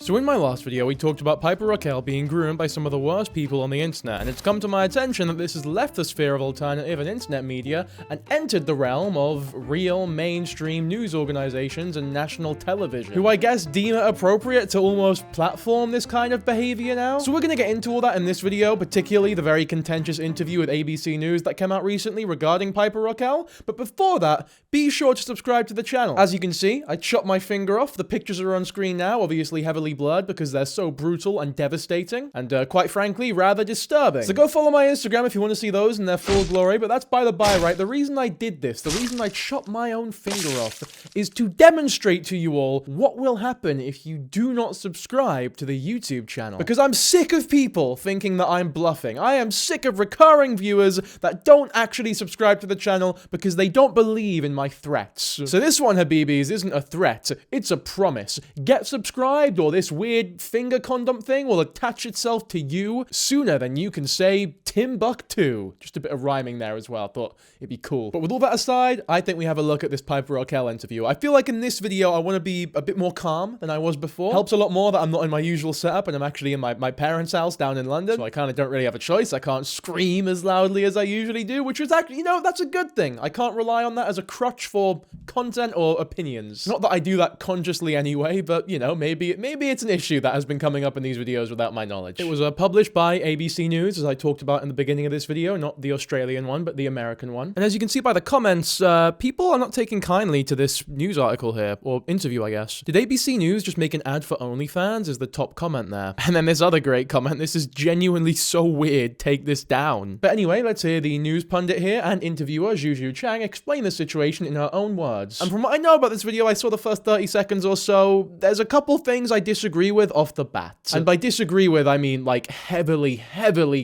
So in my last video, we talked about Piper Rockelle being groomed by some of the worst people on the internet, and it's come to my attention that this has left the sphere of alternative and internet media and entered the realm of real mainstream news organizations and national television, who I guess deem it appropriate to almost platform this kind of behavior now. So we're gonna get into all that in this video, particularly the very contentious interview with ABC News that came out recently regarding Piper Rockelle. But before that, be sure to subscribe to the channel. As you can see, I chopped my finger off. The pictures are on screen now, obviously heavily blurred because they're so brutal and devastating, and quite frankly, rather disturbing. So go follow my Instagram if you want to see those in their full glory, but that's by the by, right? The reason I did this, the reason I chopped my own finger off, is to demonstrate to you all what will happen if you do not subscribe to the YouTube channel. Because I'm sick of people thinking that I'm bluffing. I am sick of recurring viewers that don't actually subscribe to the channel because they don't believe in my threats. So this one, Habibis, isn't a threat, it's a promise. Get subscribed or this weird finger condom thing will attach itself to you sooner than you can say Timbuktu. Just a bit of rhyming there as well. I thought it'd be cool. But with all that aside, I think we have a look at this Piper Rockelle interview. I feel like in this video, I want to be a bit more calm than I was before. Helps a lot more that I'm not in my usual setup and I'm actually in my parents' house down in London. So I kind of don't really have a choice. I can't scream as loudly as I usually do, which is actually, you know, that's a good thing. I can't rely on that as a crutch for content or opinions. Not that I do that consciously anyway, but, you know, maybe it's an issue that has been coming up in these videos without my knowledge. It was published by ABC News, as I talked about in the beginning of this video, not the Australian one, but the American one. And as you can see by the comments, people are not taking kindly to this news article here, or interview, I guess. Did ABC News just make an ad for OnlyFans? Is the top comment there. And then this other great comment, this is genuinely so weird, take this down. But anyway, let's hear the news pundit here and interviewer, Juju Chang, explain the situation in her own words. And from what I know about this video, I saw the first 30 seconds or so, there's a couple things I disagree with off the bat. And by disagree with, I mean like heavily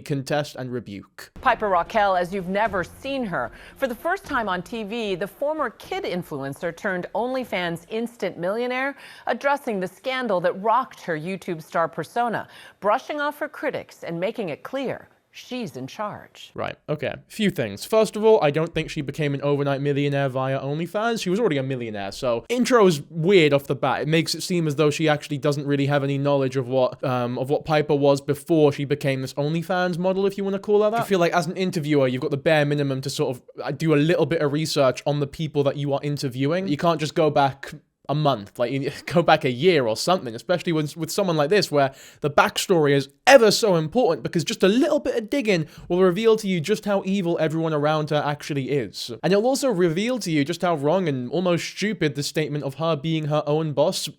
contest and rebuke. Piper Rockelle, as you've never seen her. For the first time on TV, the former kid influencer turned OnlyFans instant millionaire, addressing the scandal that rocked her YouTube star persona, brushing off her critics and making it clear she's in charge. Right, okay. Few things. First of all, I don't think she became an overnight millionaire via OnlyFans. She was already a millionaire, so intro is weird off the bat. It makes it seem as though she actually doesn't really have any knowledge of what Piper was before she became this OnlyFans model, if you want to call her that. I feel like as an interviewer, you've got the bare minimum to sort of do a little bit of research on the people that you are interviewing. You can't just go back a month, like you go back a year or something, especially with someone like this where the backstory is ever so important, because just a little bit of digging will reveal to you just how evil everyone around her actually is. And it'll also reveal to you just how wrong and almost stupid the statement of her being her own boss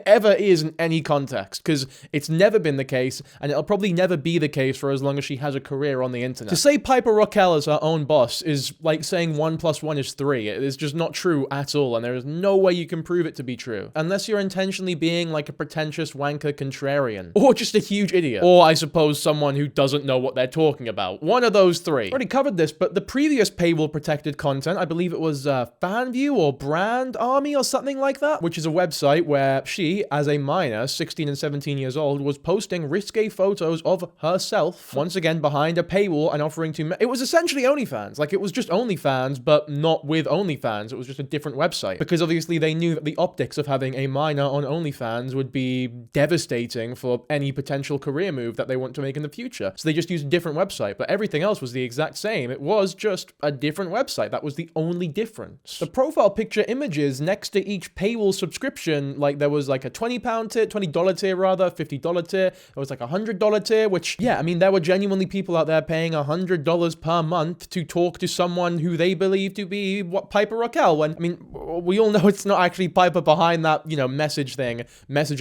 ever is in any context, because it's never been the case, and it'll probably never be the case for as long as she has a career on the internet. To say Piper Rockelle is her own boss is like saying 1 + 1 is 3. It is just not true at all, and there is no way you can prove it to be true. Unless you're intentionally being like a pretentious wanker contrarian. Or just a huge idiot. Or I suppose someone who doesn't know what they're talking about. One of those three. Already covered this, but the previous paywall protected content, I believe it was FanView or Brand Army or something like that, which is a website where she, as a minor, 16 and 17 years old, was posting risque photos of herself, once again behind a paywall and offering to... It was essentially OnlyFans. Like, it was just OnlyFans, but not with OnlyFans. It was just a different website. Because obviously they knew that the optics of having a minor on OnlyFans would be devastating for any potential career move that they want to make in the future. So they just used a different website, but everything else was the exact same. It was just a different website. That was the only difference. The profile picture images next to each paywall subscription, like there was like a $20 tier, $20 tier rather, $50 tier. It was like a $100 tier, which, yeah, I mean, there were genuinely people out there paying $100 per month to talk to someone who they believe to be what Piper Rockelle. When, I mean, we all know it's not actually Piper behind that, you know, messaging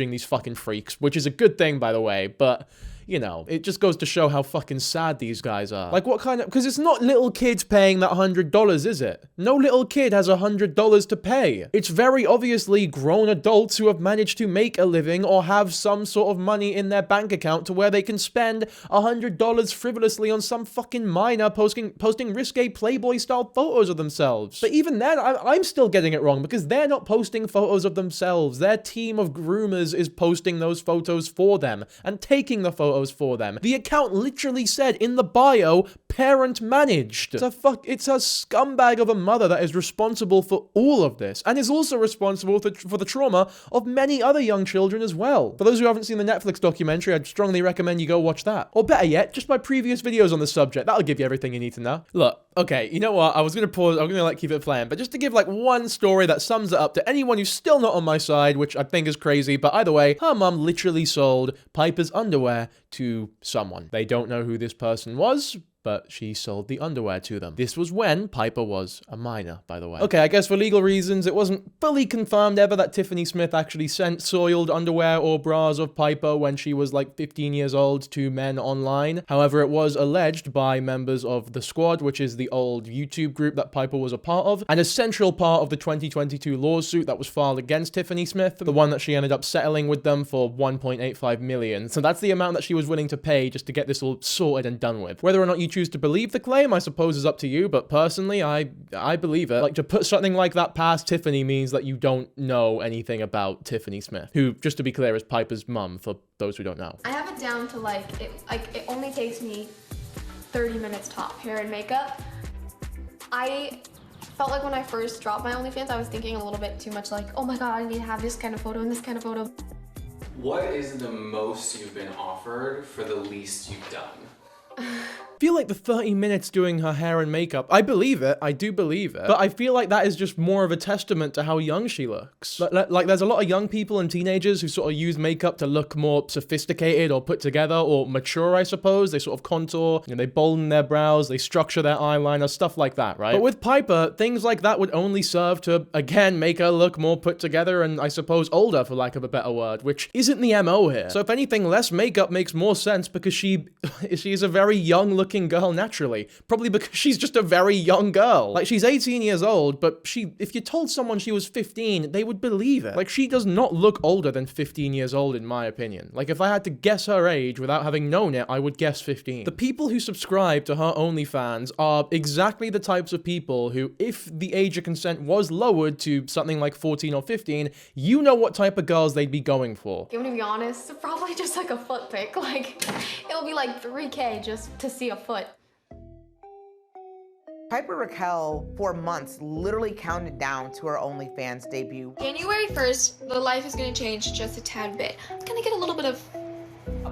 these fucking freaks, which is a good thing, by the way, but... You know, it just goes to show how fucking sad these guys are. Like, what kind of... Because it's not little kids paying that $100, is it? No little kid has $100 to pay. It's very obviously grown adults who have managed to make a living or have some sort of money in their bank account to where they can spend $100 frivolously on some fucking minor posting risque Playboy-style photos of themselves. But even then, I'm still getting it wrong, because they're not posting photos of themselves. Their team of groomers is posting those photos for them and taking the photos photos for them. The account literally said in the bio, parent managed. It's a scumbag of a mother that is responsible for all of this, and is also responsible for the trauma of many other young children as well. For those who haven't seen the Netflix documentary, I'd strongly recommend you go watch that. Or better yet, just my previous videos on the subject. That'll give you everything you need to know. Look, okay, you know what? I was gonna pause, I'm gonna like keep it playing, but just to give like one story that sums it up to anyone who's still not on my side, which I think is crazy, but either way, her mum literally sold Piper's underwear to someone. They don't know who this person was, but she sold the underwear to them. This was when Piper was a minor, by the way. Okay, I guess for legal reasons, it wasn't fully confirmed ever that Tiffany Smith actually sent soiled underwear or bras of Piper when she was like 15 years old to men online. However, it was alleged by members of The Squad, which is the old YouTube group that Piper was a part of, and a central part of the 2022 lawsuit that was filed against Tiffany Smith, the one that she ended up settling with them for $1.85 million. So that's the amount that she was willing to pay just to get this all sorted and done with. Whether or not you choose to believe the claim, I suppose, is up to you, but personally, I believe it. Like, to put something like that past Tiffany means that you don't know anything about Tiffany Smith, who, just to be clear, is Piper's mum, for those who don't know. I have it down to it only takes me 30 minutes top, hair and makeup. I felt like when I first dropped my OnlyFans, I was thinking a little bit too much like, oh my god, I need to have this kind of photo and this kind of photo. What is the most you've been offered for the least you've done? I feel like the 30 minutes doing her hair and makeup, I believe it, I do believe it, but I feel like that is just more of a testament to how young she looks. Like there's a lot of young people and teenagers who sort of use makeup to look more sophisticated or put together or mature, I suppose. They sort of contour, they bolden their brows, they structure their eyeliner, stuff like that, right? But with Piper, things like that would only serve to, again, make her look more put together and, I suppose, older, for lack of a better word, which isn't the MO here. So if anything, less makeup makes more sense because she is a very young-looking girl naturally, probably because she's just a very young girl. Like, she's 18 years old, but if you told someone she was 15, they would believe it. Like, she does not look older than 15 years old, in my opinion. Like, if I had to guess her age without having known it, I would guess 15. The people who subscribe to her OnlyFans are exactly the types of people who, if the age of consent was lowered to something like 14 or 15, you know what type of girls they'd be going for. I'm gonna be honest, probably just like a foot pic. Like, it'll be like 3K just to see a foot. Piper Rockelle, for months, literally counted down to her OnlyFans debut. January 1st, the life is gonna change just a tad bit. I'm gonna get a little bit of...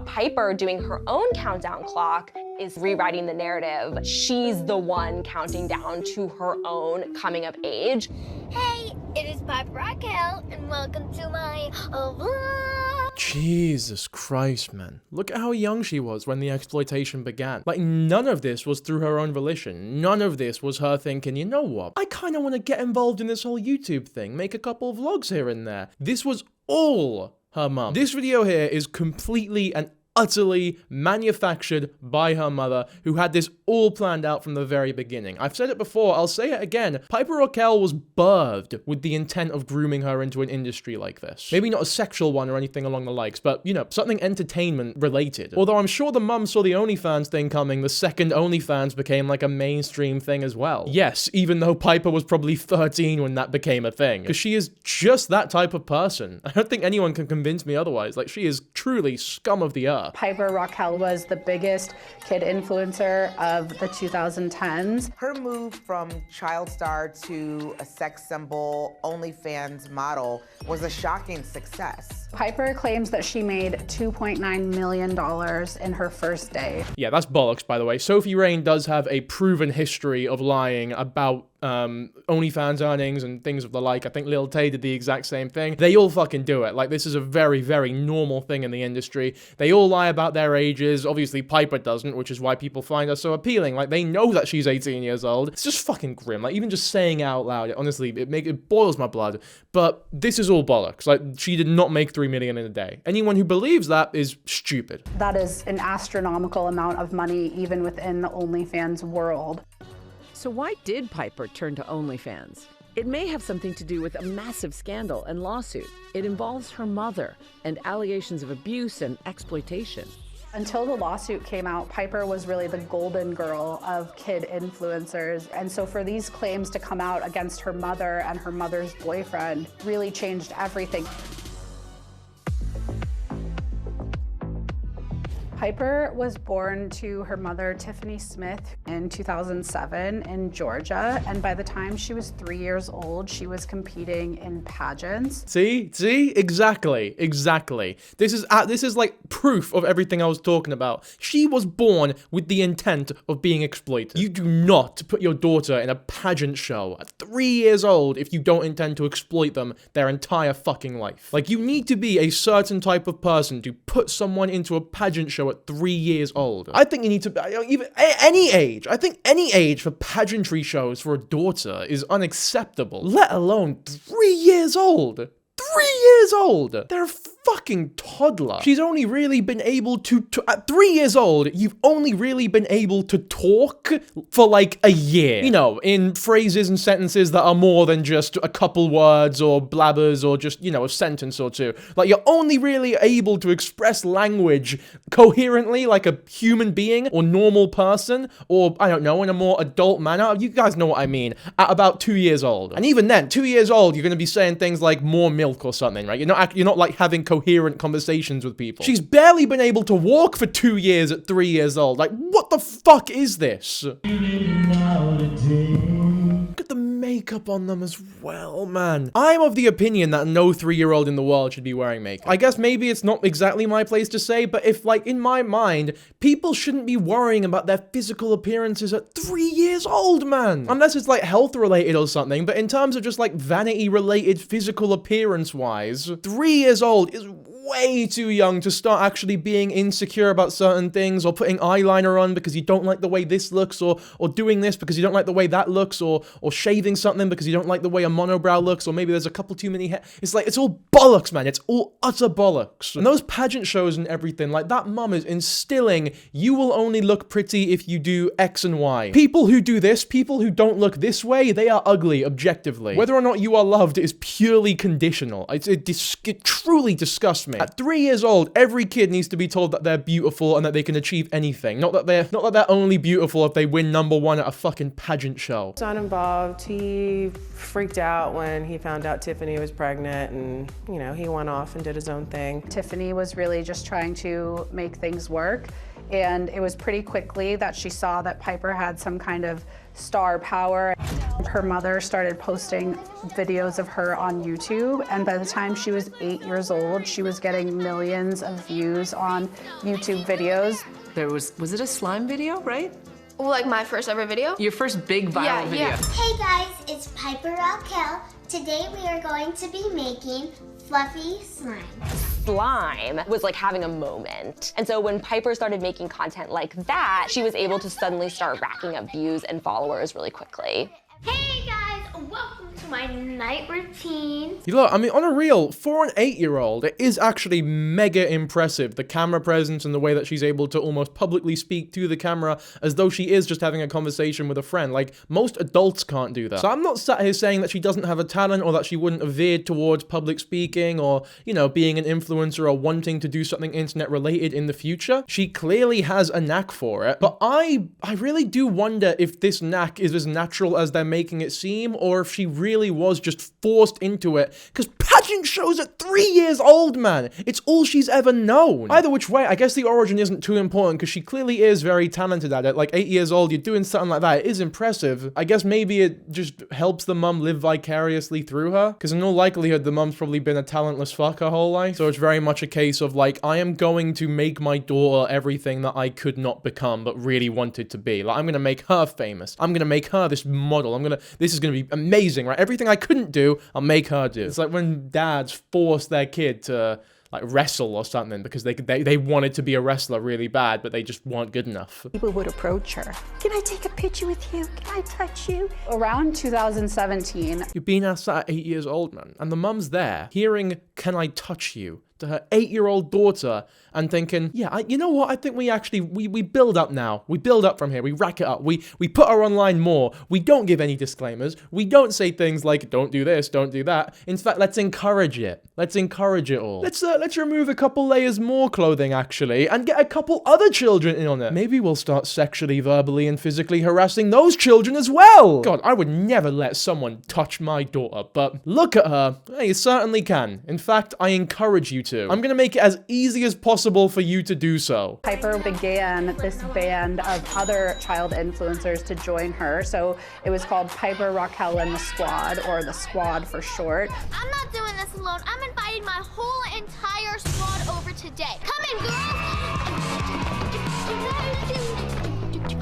Piper doing her own countdown clock is rewriting the narrative. She's the one counting down to her own coming of age. Hey, it is Piper Rockelle, and welcome to my vlog. Jesus Christ, man. Look at how young she was when the exploitation began. Like, none of this was through her own volition. None of this was her thinking, you know what? I kind of want to get involved in this whole YouTube thing, make a couple of vlogs here and there. This was all her mum. This video here is completely and utterly manufactured by her mother, who had this all planned out from the very beginning. I've said it before, I'll say it again. Piper Rockelle was birthed with the intent of grooming her into an industry like this. Maybe not a sexual one or anything along the likes, but, something entertainment related. Although I'm sure the mum saw the OnlyFans thing coming, the second OnlyFans became like a mainstream thing as well. Yes, even though Piper was probably 13 when that became a thing. Because she is just that type of person. I don't think anyone can convince me otherwise. Like, she is truly scum of the earth. Piper Rockelle was the biggest kid influencer of the 2010s. Her move from child star to a sex symbol OnlyFans model was a shocking success. Piper claims that she made $2.9 million in her first day. Yeah, that's bollocks, by the way. Sophie Rain does have a proven history of lying about OnlyFans earnings and things of the like. I think Lil Tay did the exact same thing. They all fucking do it. Like, this is a very, very normal thing in the industry. They all lie about their ages. Obviously, Piper doesn't, which is why people find her so appealing. Like, they know that she's 18 years old. It's just fucking grim. Like, even just saying it out loud, honestly, it boils my blood. But this is all bollocks. Like, she did not make $3 million in a day. Anyone who believes that is stupid. That is an astronomical amount of money, even within the OnlyFans world. So why did Piper turn to OnlyFans? It may have something to do with a massive scandal and lawsuit. It involves her mother and allegations of abuse and exploitation. Until the lawsuit came out, Piper was really the golden girl of kid influencers. And so for these claims to come out against her mother and her mother's boyfriend really changed everything. Piper was born to her mother, Tiffany Smith, in 2007 in Georgia. And by the time she was 3 years old, she was competing in pageants. See? Exactly. This is like proof of everything I was talking about. She was born with the intent of being exploited. You do not put your daughter in a pageant show at 3 years old if you don't intend to exploit them their entire fucking life. Like, you need to be a certain type of person to put someone into a pageant show at 3 years old. I think you need to, even any age. I think any age for pageantry shows for a daughter is unacceptable, let alone 3 years old. 3 years old! They're a fucking toddler. She's only really been able to at 3 years old, you've only really been able to talk for like a year. You know, in phrases and sentences that are more than just a couple words or blabbers or just, you know, a sentence or two. Like, you're only really able to express language coherently like a human being or normal person, or, I don't know, in a more adult manner. You guys know what I mean. At about 2 years old. And even then, 2 years old, you're gonna be saying things like more milk or something, right? You're not like having coherent conversations with people. She's barely been able to walk for 2 years at 3 years old. Like, what the fuck is this? Look at the makeup on them as well, man. I'm of the opinion that no 3-year-old in the world should be wearing makeup. I guess maybe it's not exactly my place to say, but if, like, in my mind, people shouldn't be worrying about their physical appearances at 3 years old, man. Unless it's, like, health-related or something, but in terms of just, like, vanity-related physical appearance-wise, 3 years old is way too young to start actually being insecure about certain things, or putting eyeliner on because you don't like the way this looks, or doing this because you don't like the way that looks, or shaving something because you don't like the way a monobrow looks, or maybe there's a couple too many hair. It's like, it's all bollocks, man. It's all utter bollocks. And those pageant shows and everything, like, that mum is instilling, you will only look pretty if you do X and Y. People who do this, people who don't look this way, they are ugly, objectively. Whether or not you are loved is purely conditional. It truly disgusts me. At 3 years old, every kid needs to be told that they're beautiful and that they can achieve anything. Not that they're only beautiful if they win #1 at a fucking pageant show. Son involved, he freaked out when he found out Tiffany was pregnant, and, you know, he went off and did his own thing. Tiffany was really just trying to make things work, and it was pretty quickly that she saw that Piper had some kind of star power. Her mother started posting videos of her on YouTube, and by the time she was 8 years old, she was getting millions of views on YouTube videos. Was it a slime video, right? Well, like my first ever video? Your first big viral video. Yeah. Hey guys, it's Piper Rockelle. Today we are going to be making fluffy slime. Slime was like having a moment. And so when Piper started making content like that, she was able to suddenly start racking up views and followers really quickly. Hey guys, welcome to my night routine. You look, I mean, on a real, for an 8-year-old, it is actually mega impressive. The camera presence and the way that she's able to almost publicly speak to the camera as though she is just having a conversation with a friend. Like, most adults can't do that. So I'm not sat here saying that she doesn't have a talent, or that she wouldn't have veered towards public speaking, or, you know, being an influencer, or wanting to do something internet related in the future. She clearly has a knack for it, but I really do wonder if this knack is as natural as they're making it seem, or if she really was just forced into it, because pageant shows at 3 years old, man. It's all she's ever known. Either which way, I guess the origin isn't too important, because she clearly is very talented at it. Like, 8 years old, you're doing something like that. It is impressive. I guess maybe it just helps the mum live vicariously through her, because in all likelihood, the mum's probably been a talentless fuck her whole life. So it's very much a case of, like, I am going to make my daughter everything that I could not become, but really wanted to be. Like, I'm gonna make her famous. I'm gonna make her this model. This is gonna be amazing, right? Everything I couldn't do, I'll make her do. It's like when dads force their kid to, like, wrestle or something because they wanted to be a wrestler really bad, but they just weren't good enough. People would approach her. Can I take a picture with you? Can I touch you? Around 2017. You're being asked that at 8 years old, man. And the mum's there, hearing, "Can I touch you?" to her 8-year-old daughter, and thinking, yeah, you know what, I think we build up now. We build up from here. We rack it up. We put her online more. We don't give any disclaimers. We don't say things like, don't do this, don't do that. In fact, let's encourage it. Let's encourage it all. Let's remove a couple layers more clothing, actually, and get a couple other children in on it. Maybe we'll start sexually, verbally, and physically harassing those children as well. God, I would never let someone touch my daughter, but look at her. You certainly can. In fact, I encourage you to. to. I'm gonna make it as easy as possible for you to do so. Piper began this band of other child influencers to join her. So it was called Piper, Rockelle, and the Squad, or the Squad for short. I'm not doing this alone. I'm inviting my whole entire squad over today. Come in, girls.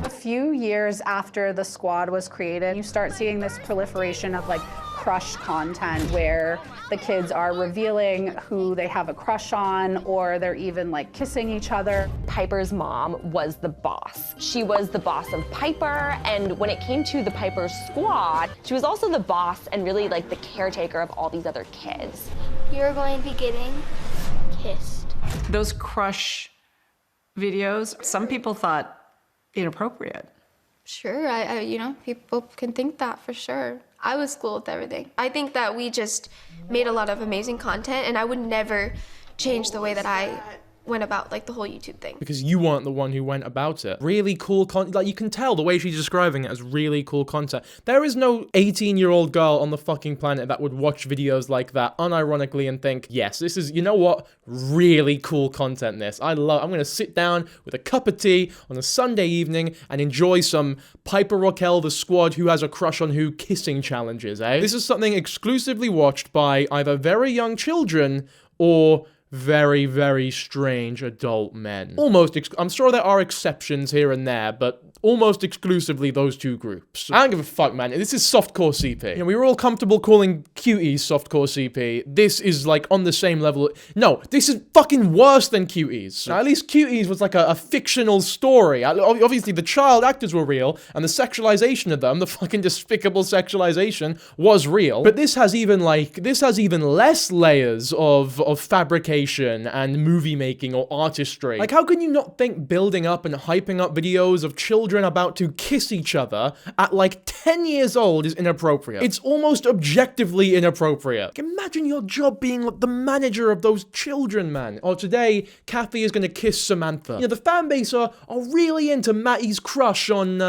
A few years after the Squad was created, you start seeing this proliferation of like crush content where the kids are revealing who they have a crush on, or they're even like kissing each other. Piper's mom was the boss. She was the boss of Piper, and when it came to the Piper Squad, she was also the boss and really like the caretaker of all these other kids. You're going to be getting kissed. Those crush videos, some people thought inappropriate. Sure, you know, people can think that for sure. I was cool with everything. I think that we just made a lot of amazing content, and I would never change the way that I went about like the whole YouTube thing. Because you weren't the one who went about it. Really cool content. Like, you can tell the way she's describing it as really cool content. There is no 18-year-old girl on the fucking planet that would watch videos like that unironically and think, yes, this is, you know what, really cool content this. I'm gonna sit down with a cup of tea on a Sunday evening and enjoy some Piper Rockelle, the Squad, who has a crush on who, kissing challenges, eh? This is something exclusively watched by either very young children or very, very strange adult men. I'm sure there are exceptions here and there, but almost exclusively those two groups. I don't give a fuck, man. This is softcore CP. You know, we were all comfortable calling cuties softcore CP. This is like on the same level. No, this is fucking worse than cuties. Now, at least cuties was like a fictional story. Obviously, the child actors were real, and the sexualization of them, the fucking despicable sexualization, was real. But this has even less layers of fabrication and movie making or artistry. Like, how can you not think building up and hyping up videos of children about to kiss each other at like 10 years old is inappropriate? It's almost objectively inappropriate. Like, imagine your job being like the manager of those children, man. Or today, Kathy is gonna kiss Samantha. You know, the fan base are really into Matty's crush on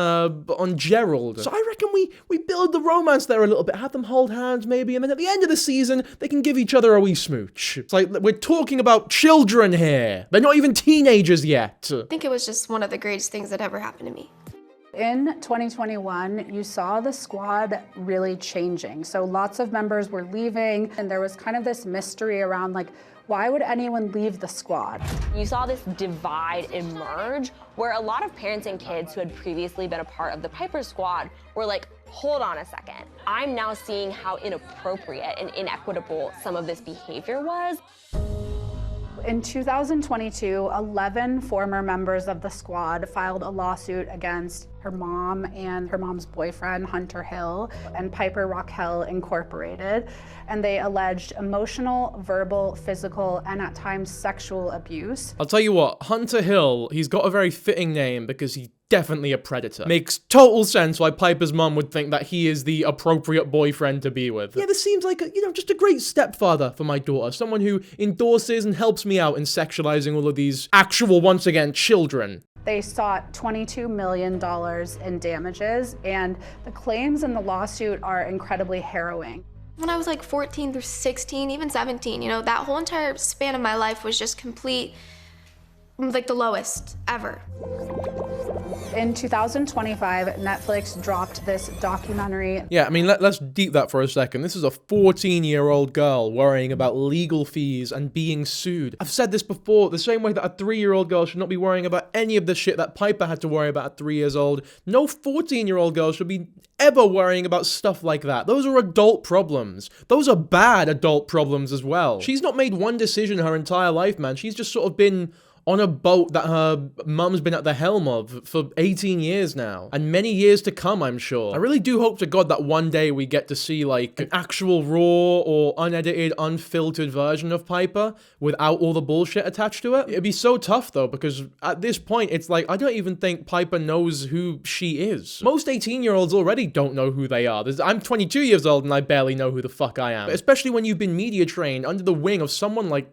Gerald. So I reckon we build the romance there a little bit, have them hold hands maybe, and then at the end of the season, they can give each other a wee smooch. It's like, we're talking about children here. They're not even teenagers yet. I think it was just one of the greatest things that ever happened to me. In 2021, you saw the Squad really changing. So lots of members were leaving, and there was kind of this mystery around like, why would anyone leave the Squad? You saw this divide emerge where a lot of parents and kids who had previously been a part of the Piper Squad were like, hold on a second. I'm now seeing how inappropriate and inequitable some of this behavior was. In 2022, 11 former members of the Squad filed a lawsuit against her mom and her mom's boyfriend, Hunter Hill, and Piper Rockelle Incorporated. And they alleged emotional, verbal, physical, and at times sexual abuse. I'll tell you what, Hunter Hill, he's got a very fitting name because he's definitely a predator. Makes total sense why Piper's mom would think that he is the appropriate boyfriend to be with. Yeah, this seems like, just a great stepfather for my daughter. Someone who endorses and helps me out in sexualizing all of these actual, once again, children. They sought $22 million in damages, and the claims in the lawsuit are incredibly harrowing. When I was like 14 through 16, even 17, that whole entire span of my life was just complete, like the lowest ever. In 2025, Netflix dropped this documentary. Yeah, I mean, let's deep that for a second. This is a 14-year-old girl worrying about legal fees and being sued. I've said this before, the same way that a 3-year-old girl should not be worrying about any of the shit that Piper had to worry about at 3 years old. No 14-year-old girl should be ever worrying about stuff like that. Those are adult problems. Those are bad adult problems as well. She's not made one decision her entire life, man. She's just sort of been on a boat that her mum's been at the helm of for 18 years now. And many years to come, I'm sure. I really do hope to God that one day we get to see like an actual raw or unedited, unfiltered version of Piper without all the bullshit attached to it. It'd be so tough though, because at this point, it's like, I don't even think Piper knows who she is. Most 18-year-olds already don't know who they are. I'm 22 years old and I barely know who the fuck I am. Especially when you've been media trained under the wing of someone like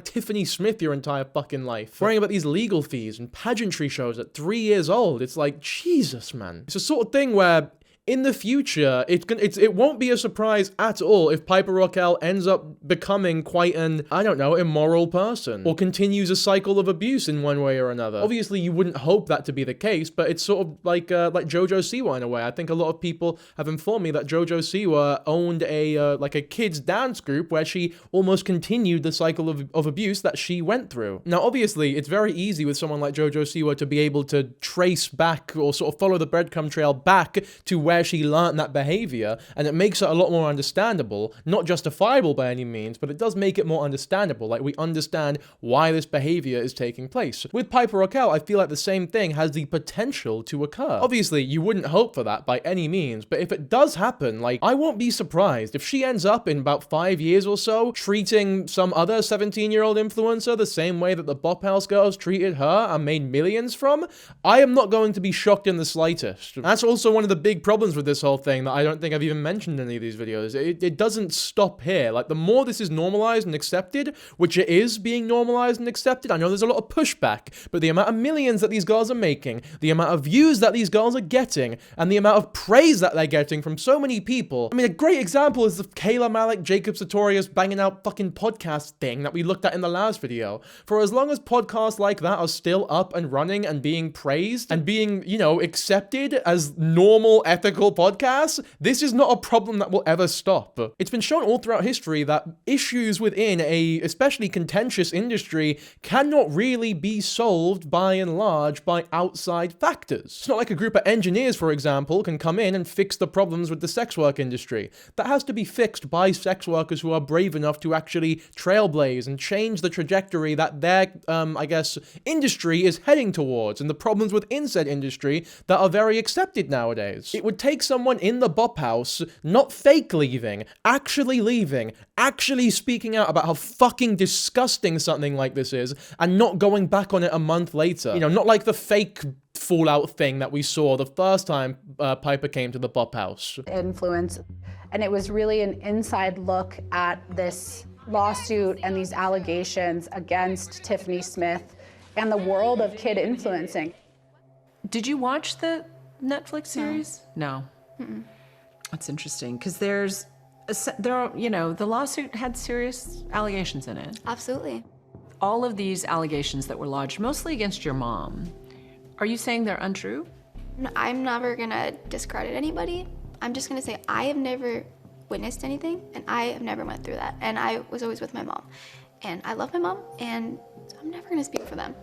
Tiffany Smith your entire fucking life, worrying about these legal fees and pageantry shows at 3 years old. It's like, Jesus, man. It's the sort of thing where in the future, it won't be a surprise at all if Piper Rockelle ends up becoming quite an, I don't know, immoral person, or continues a cycle of abuse in one way or another. Obviously, you wouldn't hope that to be the case, but it's sort of like JoJo Siwa in a way. I think a lot of people have informed me that JoJo Siwa owned a kids dance group where she almost continued the cycle of abuse that she went through. Now, obviously, it's very easy with someone like JoJo Siwa to be able to trace back or sort of follow the breadcrumb trail back to where she learned that behavior, and it makes it a lot more understandable, not justifiable by any means, but it does make it more understandable. Like, we understand why this behavior is taking place. With Piper Rockelle, I feel like the same thing has the potential to occur. Obviously, you wouldn't hope for that by any means, but if it does happen, like, I won't be surprised if she ends up in about 5 years or so treating some other 17-year-old influencer the same way that the Bop House girls treated her and made millions from. I am not going to be shocked in the slightest. That's also one of the big problems with this whole thing that I don't think I've even mentioned in any of these videos. It doesn't stop here. Like, the more this is normalized and accepted, which it is being normalized and accepted, I know there's a lot of pushback, but the amount of millions that these girls are making, the amount of views that these girls are getting, and the amount of praise that they're getting from so many people. I mean, a great example is the Kayla Malik, Jacob Sartorius banging out fucking podcast thing that we looked at in the last video. For as long as podcasts like that are still up and running and being praised and being, you know, accepted as normal, ethical podcasts, this is not a problem that will ever stop. It's been shown all throughout history that issues within a especially contentious industry cannot really be solved by and large by outside factors. It's not like a group of engineers, for example, can come in and fix the problems with the sex work industry. That has to be fixed by sex workers who are brave enough to actually trailblaze and change the trajectory that their, industry is heading towards, and the problems within said industry that are very accepted nowadays. It would take someone in the Bop House not fake leaving, actually speaking out about how fucking disgusting something like this is, and not going back on it a month later. You know, not like the fake fallout thing that we saw the first time Piper came to the Bop House. Influence, and it was really an inside look at this lawsuit and these allegations against Tiffany Smith and the world of kid influencing. Did you watch the Netflix series? No. That's interesting, because there are, you know, the lawsuit had serious allegations in it. Absolutely. All of these allegations that were lodged, mostly against your mom, are you saying they're untrue? No, I'm never gonna discredit anybody. I'm just gonna say I have never witnessed anything, and I have never went through that. And I was always with my mom. And I love my mom, and I'm never gonna speak for them.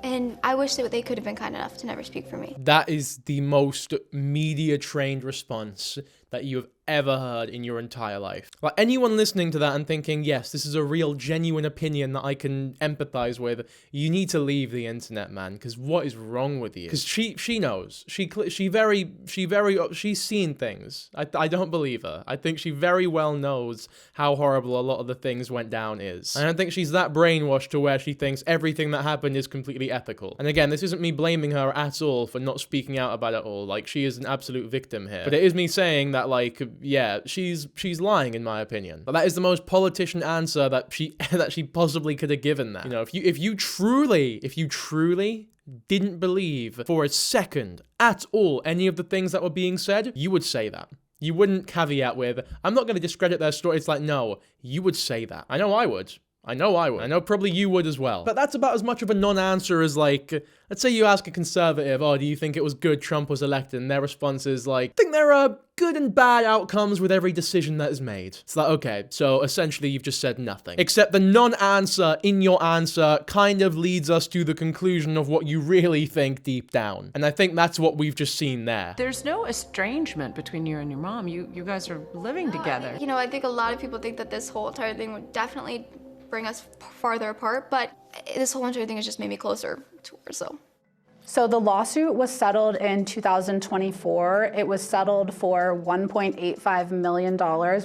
And I wish that they could have been kind enough to never speak for me. That is the most media-trained response that you have ever heard in your entire life. Like, anyone listening to that and thinking, yes, this is a real, genuine opinion that I can empathize with, you need to leave the internet, man, because what is wrong with you? Because she knows. She's seen things. I don't believe her. I think she very well knows how horrible a lot of the things went down is. I don't think she's that brainwashed to where she thinks everything that happened is completely ethical. And again, this isn't me blaming her at all for not speaking out about it all. Like, she is an absolute victim here. But it is me saying that, like, yeah, she's lying in my opinion. But that is the most politician answer that she possibly could have given that. You know, if you truly didn't believe for a second at all any of the things that were being said, you would say that. You wouldn't caveat with, I'm not going to discredit their story. It's like, no, you would say that. I know I would. I know probably you would as well. But that's about as much of a non-answer as, like, let's say you ask a conservative, oh, do you think it was good Trump was elected? And their response is like, I think there are good and bad outcomes with every decision that is made. It's like, okay, so essentially you've just said nothing. Except the non-answer in your answer kind of leads us to the conclusion of what you really think deep down. And I think that's what we've just seen there. There's no estrangement between you and your mom. You guys are living together. You know, I think a lot of people think that this whole entire thing would definitely bring us farther apart, but this whole entire thing has just made me closer to her, so. So the lawsuit was settled in 2024. It was settled for $1.85 million,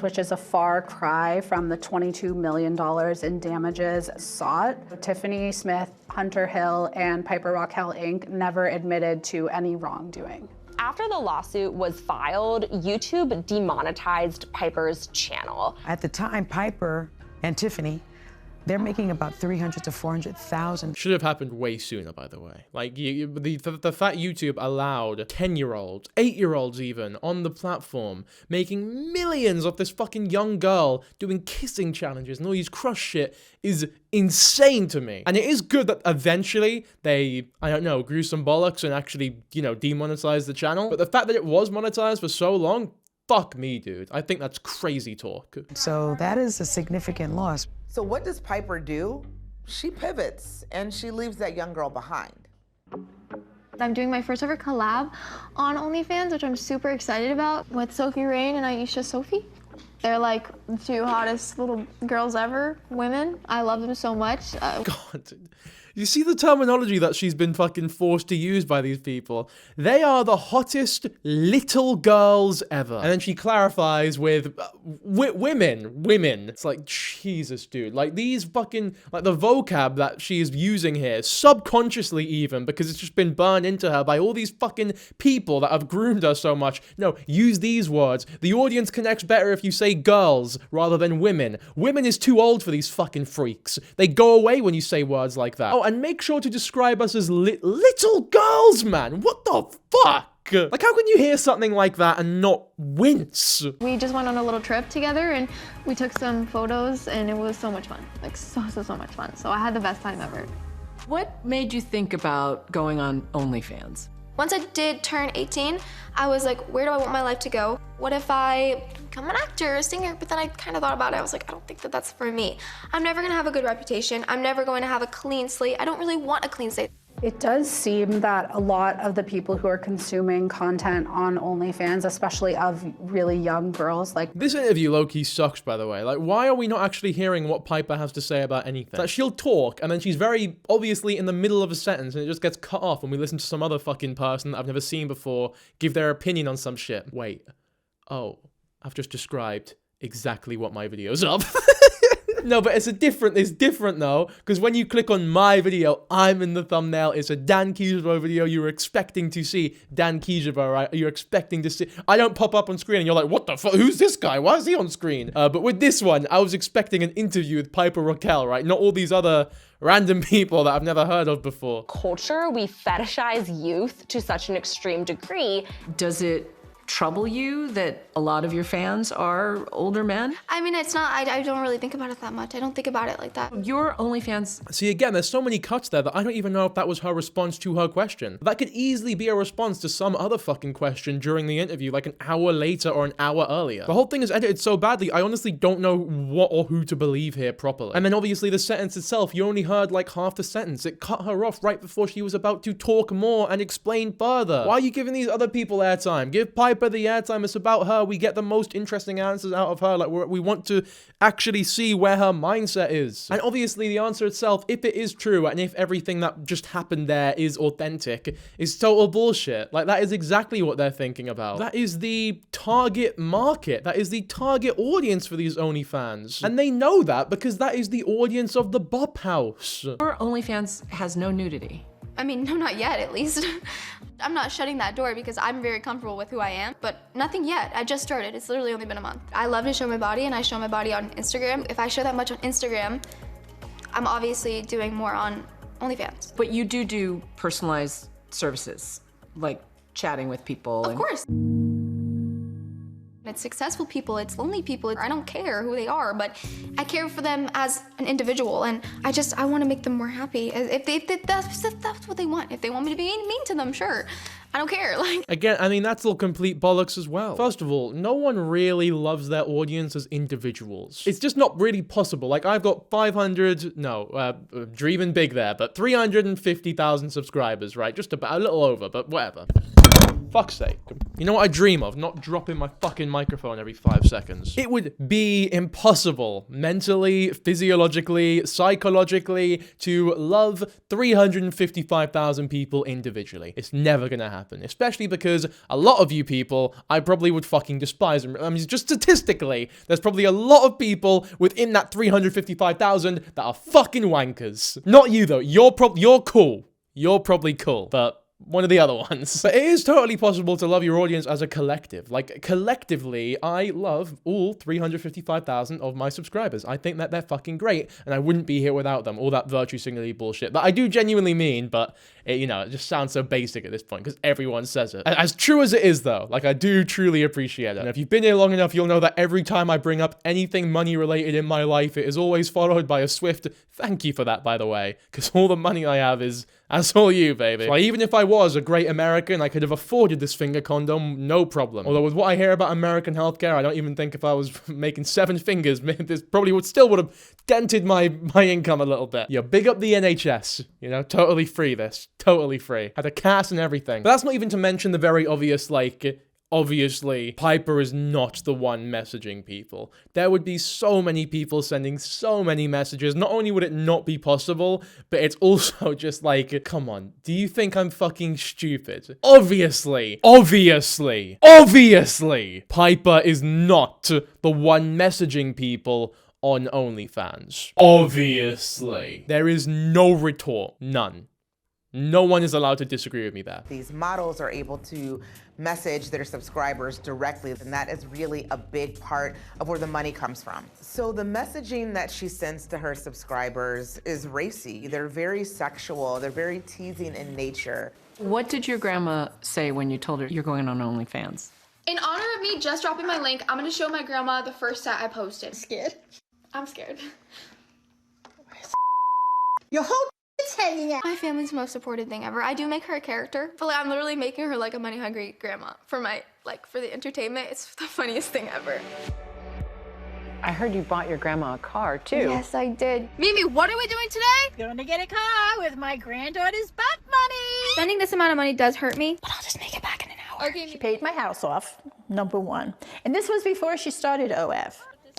which is a far cry from the $22 million in damages sought. Tiffany Smith, Hunter Hill, and Piper Rockelle Inc. never admitted to any wrongdoing. After the lawsuit was filed, YouTube demonetized Piper's channel. At the time, Piper and Tiffany They're making about 300 to 400,000. Should have happened way sooner, by the way. Like, the fact YouTube allowed 10-year-olds, 8-year-olds even, on the platform, making millions off this fucking young girl doing kissing challenges and all these crush shit is insane to me. And it is good that eventually they, I don't know, grew some bollocks and actually, you know, demonetized the channel. But the fact that it was monetized for so long, fuck me, dude. I think that's crazy talk. So that is a significant loss. So what does Piper do? She pivots and she leaves that young girl behind. I'm doing my first ever collab on OnlyFans, which I'm super excited about, with Sophie Rain and Aisha Sophie. They're like the two hottest little girls ever, women. I love them so much. God, you see the terminology that she's been fucking forced to use by these people? They are the hottest little girls ever. And then she clarifies with women. It's like, Jesus, dude. Like, these fucking, like, the vocab that she is using here, subconsciously even, because it's just been burned into her by all these fucking people that have groomed her so much. No, use these words. The audience connects better if you say girls rather than women. Women is too old for these fucking freaks. They go away when you say words like that. Oh, and make sure to describe us as little girls, man. What the fuck? Like, how can you hear something like that and not wince? We just went on a little trip together and we took some photos and it was so much fun. Like, so much fun. So I had the best time ever. What made you think about going on OnlyFans? Once I did turn 18, I was like, where do I want my life to go? What if I become an actor, a singer? But then I kind of thought about it. I was like, I don't think that that's for me. I'm never gonna have a good reputation. I'm never going to have a clean slate. I don't really want a clean slate. It does seem that a lot of the people who are consuming content on OnlyFans, especially of really young girls, like... This interview low-key sucks, by the way. Like, why are we not actually hearing what Piper has to say about anything? That she'll talk, and then she's very obviously in the middle of a sentence, and it just gets cut off, and we listen to some other fucking person that I've never seen before give their opinion on some shit. Wait. Oh, I've just described exactly what my video's up. No, but it's different though, because when you click on my video, I'm in the thumbnail. It's a Dankyjabo video. You're expecting to see Dankyjabo, right? You're expecting to see. I don't pop up on screen and you're like, what the fuck? Who's this guy? Why is he on screen? But with this one, I was expecting an interview with Piper Rockelle, right? Not all these other random people that I've never heard of before. Culture, we fetishize youth to such an extreme degree. Does it trouble you that a lot of your fans are older men? I mean, it's not, I don't really think about it that much. I don't think about it like that. Your OnlyFans... See, again, there's so many cuts there that I don't even know if that was her response to her question. That could easily be a response to some other fucking question during the interview, like an hour later or an hour earlier. The whole thing is edited so badly, I honestly don't know what or who to believe here properly. And then obviously the sentence itself, you only heard like half the sentence. It cut her off right before she was about to talk more and explain further. Why are you giving these other people airtime? Give Piper the airtime. It's about her. We get the most interesting answers out of her. Like, we want to actually see where her mindset is. And obviously the answer itself, if it is true and if everything that just happened there is authentic, is total bullshit. Like, that is exactly what they're thinking about. That is the target market. That is the target audience for these OnlyFans. And they know that because that is the audience of the Bop House. Your OnlyFans has no nudity. I mean, no, not yet, at least. I'm not shutting that door because I'm very comfortable with who I am, but nothing yet. I just started. It's literally only been a month. I love to show my body, and I show my body on Instagram. If I show that much on Instagram, I'm obviously doing more on OnlyFans. But you do personalized services, like chatting with people. Of course. It's successful people, it's lonely people. I don't care who they are, but I care for them as an individual, and I want to make them more happy. If that's what they want. If they want me to be mean to them, sure. I don't care. Like, again, I mean, that's all complete bollocks as well. First of all, no one really loves their audience as individuals. It's just not really possible. Like, I've got dreaming big there, but 350,000 subscribers, right? Just about a little over, but whatever. Fuck's sake. You know what I dream of? Not dropping my fucking microphone every 5 seconds. It would be impossible, mentally, physiologically, psychologically, to love 355,000 people individually. It's never gonna happen. Especially because a lot of you people, I probably would fucking despise them. I mean, just statistically, there's probably a lot of people within that 355,000 that are fucking wankers. Not you, though. You're cool. You're probably cool. But one of the other ones. But it is totally possible to love your audience as a collective. Like, collectively, I love all 355,000 of my subscribers. I think that they're fucking great, and I wouldn't be here without them. All that virtue signaling bullshit that I do genuinely mean, but it, you know, it just sounds so basic at this point because everyone says it. As true as it is, though, like, I do truly appreciate it. And if you've been here long enough, you'll know that every time I bring up anything money-related in my life, it is always followed by a swift thank you for that, by the way, because all the money I have is, that's all you, baby. So even if I was a great American, I could have afforded this finger condom, no problem. Although with what I hear about American healthcare, I don't even think if I was making 7 fingers, this probably would have dented my income a little bit. Yeah, big up the NHS, you know, totally free this, totally free. Had a cast and everything. But that's not even to mention the very obvious, like, obviously, Piper is not the one messaging people. There would be so many people sending so many messages. Not only would it not be possible, but it's also just like, come on, do you think I'm fucking stupid? Obviously, Piper is not the one messaging people on OnlyFans. Obviously. There is no retort. None. No one is allowed to disagree with me there. These models are able to message their subscribers directly, and that is really a big part of where the money comes from. So the messaging that she sends to her subscribers is racy. They're very sexual. They're very teasing in nature. What did your grandma say when you told her you're going on OnlyFans? In honor of me just dropping my link, I'm gonna show my grandma the first set I posted. Scared? I'm scared. Your whole it's hanging out. My family's the most supportive thing ever. I do make her a character, but like, I'm literally making her like a money-hungry grandma for my, like, for the entertainment. It's the funniest thing ever. I heard you bought your grandma a car, too. Yes, I did. Mimi, what are we doing today? Gonna get a car with my granddaughter's butt money. Spending this amount of money does hurt me, But I'll just make it back in an hour. Okay. She paid my house off, number one. And this was before she started OF.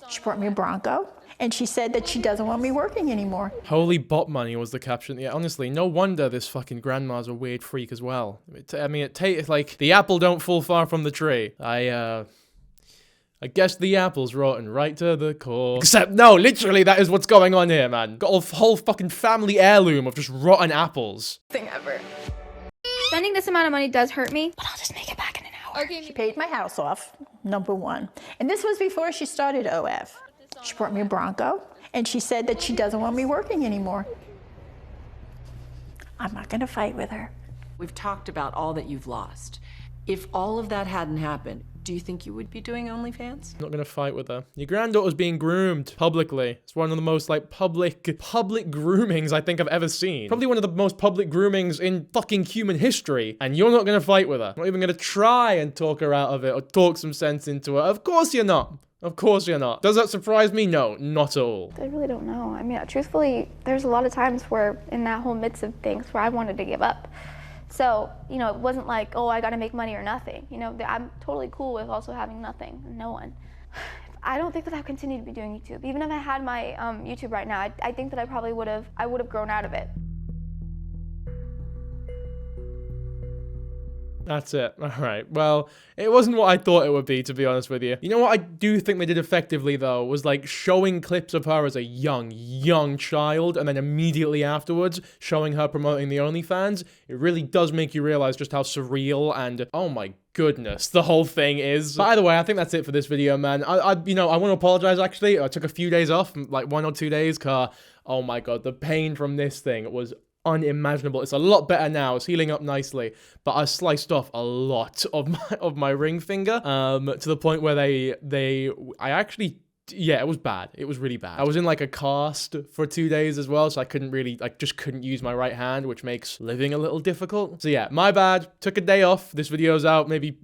She brought me a Bronco, and she said that she doesn't want me working anymore. Holy bot money was the caption. Yeah, honestly, no wonder this fucking grandma's a weird freak as well. I mean, it's like, the apple don't fall far from the tree. I guess the apple's rotten right to the core. Except, no, literally, that is what's going on here, man. Got a whole fucking family heirloom of just rotten apples. Thing ever. Spending this amount of money does hurt me, But I'll just make it back in an hour. Okay. She paid my house off, number one. And this was before she started OF. She brought me a Bronco, and she said that she doesn't want me working anymore. I'm not gonna fight with her. We've talked about all that you've lost. If all of that hadn't happened, do you think you would be doing OnlyFans? Not gonna fight with her. Your granddaughter's being groomed publicly. It's one of the most, like, public groomings I think I've ever seen. Probably one of the most public groomings in fucking human history. And you're not gonna fight with her. Not even gonna try and talk her out of it or talk some sense into her. Of course you're not. Of course you're not. Does that surprise me? No, not at all. I really don't know. I mean, truthfully, there's a lot of times where in that whole midst of things where I wanted to give up. So, you know, it wasn't like, oh, I gotta make money or nothing. You know, I'm totally cool with also having nothing, no one. I don't think that I've continued to be doing YouTube. Even if I had my YouTube right now, I think that I would have grown out of it. That's it. All right. Well, it wasn't what I thought it would be, to be honest with you. You know what I do think they did effectively, though, was like showing clips of her as a young child, and then immediately afterwards showing her promoting the OnlyFans. It really does make you realize just how surreal and, oh my goodness, the whole thing is. By the way, I think that's it for this video, man. I want to apologize, actually. I took a few days off, like 1 or 2 days, cause, oh my god, the pain from this thing was unimaginable. It's a lot better now. It's healing up nicely, but I sliced off a lot of my ring finger to the point where I actually, yeah, it was bad. It was really bad. I was in like a cast for 2 days as well, so I couldn't really, just couldn't use my right hand, which makes living a little difficult. So yeah, my bad. Took a day off. This video's out maybe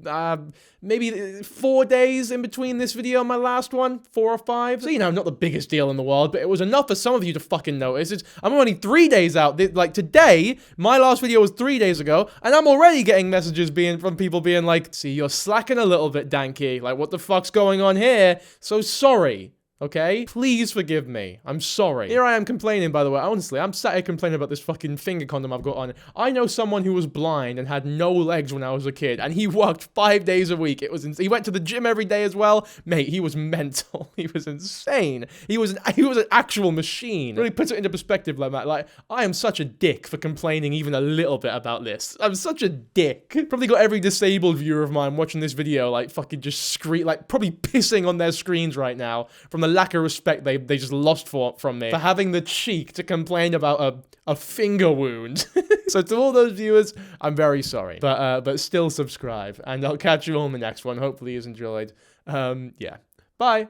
4 days in between this video and my last one, 4 or 5. So, not the biggest deal in the world, but it was enough for some of you to fucking notice. I'm only 3 days out. Like today, my last video was 3 days ago, and I'm already getting messages from people being like, see, you're slacking a little bit, Danky. Like, what the fuck's going on here? So sorry. Okay? Please forgive me. I'm sorry. Here I am complaining, by the way. Honestly, I'm sat here complaining about this fucking finger condom I've got on. I know someone who was blind and had no legs when I was a kid, and he worked 5 days a week. He went to the gym every day as well. Mate, he was mental. He was insane. He was an actual machine. Really puts it into perspective like that. Like, I am such a dick for complaining even a little bit about this. I'm such a dick. Probably got every disabled viewer of mine watching this video, like, fucking just scream, like, probably pissing on their screens right now from the lack of respect they just lost from me for having the cheek to complain about a finger wound. So to all those viewers, I'm very sorry, but still subscribe, and I'll catch you all in the next one. Hopefully you enjoyed. Yeah, bye.